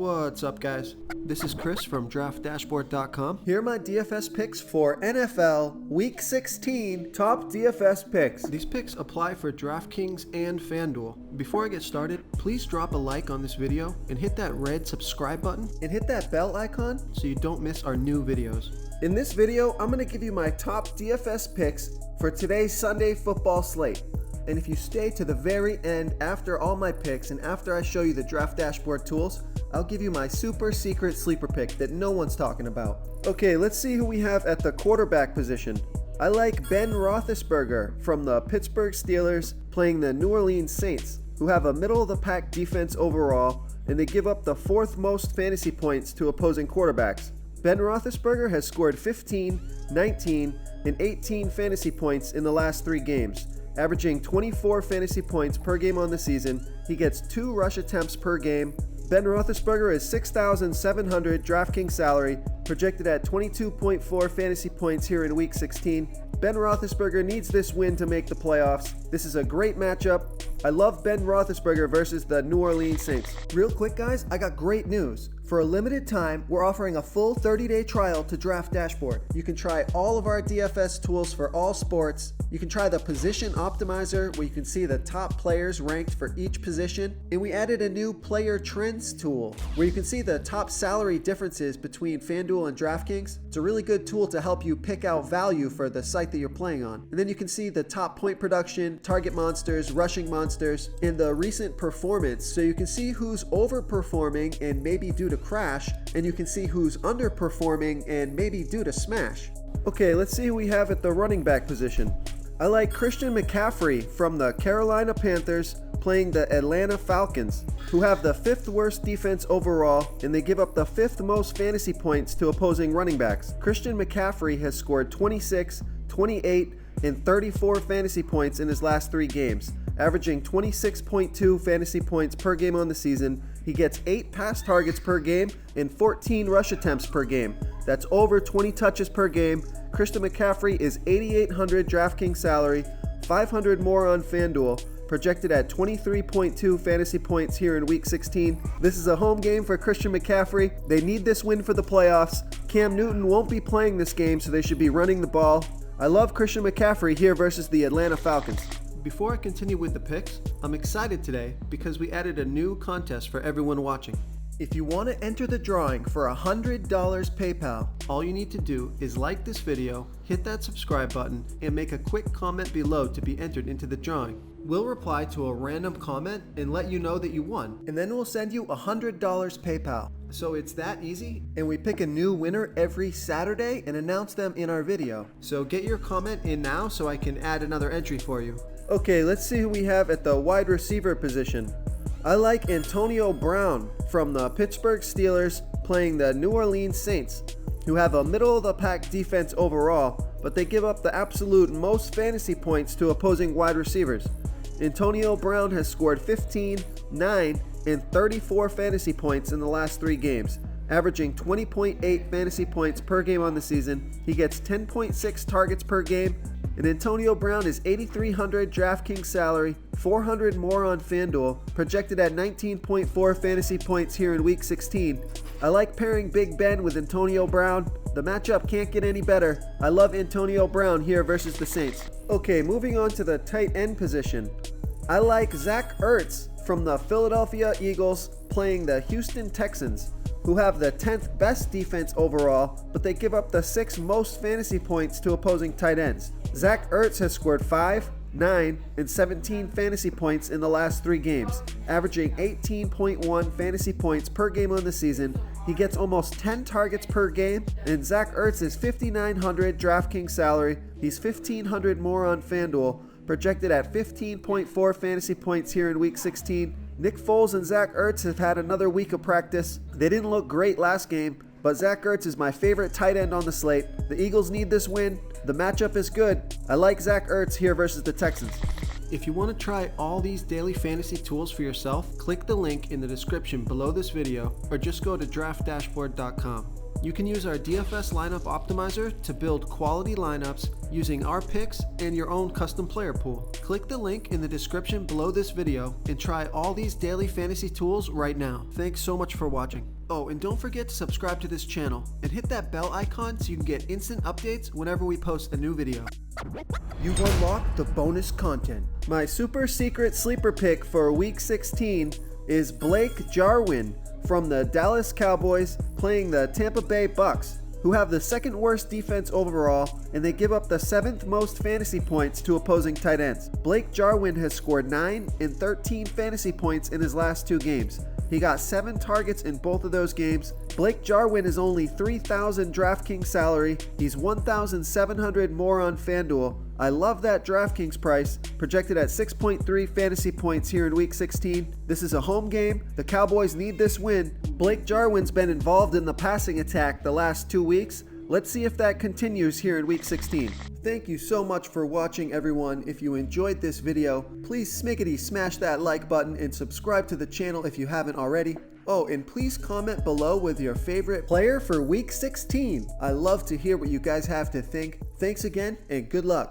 What's up, guys? This is Chris from DraftDashboard.com. Here are my DFS picks for NFL Week 16 top DFS picks. These picks apply for DraftKings and FanDuel. Before I get started, please drop a like on this video and hit that red subscribe button and hit that bell icon so you don't miss our new videos. In this video, I'm going to give you my top DFS picks for today's Sunday football slate. And if you stay to the very end after all my picks and after I show you the Draft Dashboard tools, I'll give you my super secret sleeper pick that no one's talking about. Okay, let's see who we have at the quarterback position. I like Ben Roethlisberger from the Pittsburgh Steelers playing the New Orleans Saints, who have a middle-of-the-pack defense overall, and they give up the fourth most fantasy points to opposing quarterbacks. Ben Roethlisberger has scored 15, 19, and 18 fantasy points in the last 3 games, averaging 24 fantasy points per game on the season. He gets 2 rush attempts per game. Ben Roethlisberger is $6,700 DraftKings salary, projected at 22.4 fantasy points here in Week 16. Ben Roethlisberger needs this win to make the playoffs. This is a great matchup. I love Ben Roethlisberger versus the New Orleans Saints. Real quick, guys, I got great news. For a limited time, we're offering a full 30-day trial to Draft Dashboard. You can try all of our DFS tools for all sports. You can try the Position Optimizer, where you can see the top players ranked for each position. And we added a new Player Trends tool, where you can see the top salary differences between FanDuel and DraftKings. It's a really good tool to help you pick out value for the site that you're playing on. And then you can see the top point production, target monsters, rushing monsters, and the recent performance. So you can see who's overperforming and maybe due to crash, and you can see who's underperforming and maybe due to smash. Okay, let's see who we have at the running back position. I like Christian McCaffrey from the Carolina Panthers playing the Atlanta Falcons, who have the 5th worst defense overall, and they give up the 5th most fantasy points to opposing running backs. Christian McCaffrey has scored 26, 28, and 34 fantasy points in his last 3 games, averaging 26.2 fantasy points per game on the season. He gets 8 pass targets per game and 14 rush attempts per game. That's over 20 touches per game. Christian McCaffrey is $8,800 DraftKings salary, $500 more on FanDuel, projected at 23.2 fantasy points here in Week 16. This is a home game for Christian McCaffrey. They need this win for the playoffs. Cam Newton won't be playing this game, so they should be running the ball. I love Christian McCaffrey here versus the Atlanta Falcons. Before I continue with the picks, I'm excited today because we added a new contest for everyone watching. If you want to enter the drawing for $100 PayPal, all you need to do is like this video, hit that subscribe button, and make a quick comment below to be entered into the drawing. We'll reply to a random comment and let you know that you won, and then we'll send you $100 PayPal. So it's that easy, and we pick a new winner every Saturday and announce them in our video. So get your comment in now so I can add another entry for you. Okay, let's see who we have at the wide receiver position. I like Antonio Brown from the Pittsburgh Steelers playing the New Orleans Saints, who have a middle-of-the-pack defense overall, but they give up the absolute most fantasy points to opposing wide receivers. Antonio Brown has scored 15, 9, and 34 fantasy points in the last 3 games, averaging 20.8 fantasy points per game on the season. He gets 10.6 targets per game, and Antonio Brown is $8,300 DraftKings salary, $400 more on FanDuel, projected at 19.4 fantasy points here in Week 16. I like pairing Big Ben with Antonio Brown. The matchup can't get any better. I love Antonio Brown here versus the Saints. Okay, moving on to the tight end position. I like Zach Ertz from the Philadelphia Eagles playing the Houston Texans, who have the 10th best defense overall, but they give up the 6th most fantasy points to opposing tight ends. Zach Ertz has scored 5, 9, and 17 fantasy points in the last 3 games, averaging 18.1 fantasy points per game on the season. He gets almost 10 targets per game, and Zach Ertz is $5,900 DraftKings salary. He's $1,500 more on FanDuel, projected at 15.4 fantasy points here in Week 16. Nick Foles and Zach Ertz have had another week of practice. They didn't look great last game, but Zach Ertz is my favorite tight end on the slate. The Eagles need this win. The matchup is good. I like Zach Ertz here versus the Texans. If you want to try all these daily fantasy tools for yourself, click the link in the description below this video or just go to DraftDashboard.com. You can use our DFS lineup optimizer to build quality lineups using our picks and your own custom player pool. Click the link in the description below this video and try all these daily fantasy tools right now. Thanks so much for watching. Oh, and don't forget to subscribe to this channel and hit that bell icon so you can get instant updates whenever we post a new video. You've unlocked the bonus content. My super secret sleeper pick for week 16 is Blake Jarwin from the Dallas Cowboys playing the Tampa Bay Bucks, who have the second worst defense overall, and they give up the 7th most fantasy points to opposing tight ends. Blake Jarwin has scored 9 and 13 fantasy points in his last 2 games. He got 7 targets in both of those games. Blake Jarwin is only $3,000 DraftKings salary. He's $1,700 more on FanDuel. I love that DraftKings price, projected at 6.3 fantasy points here in week 16. This is a home game. The Cowboys need this win. Blake Jarwin's been involved in the passing attack the last 2 weeks. Let's see if that continues here in week 16. Thank you so much for watching, everyone. If you enjoyed this video, please smash that like button and subscribe to the channel if you haven't already. Oh, and please comment below with your favorite player for week 16. I love to hear what you guys have to think. Thanks again, and good luck.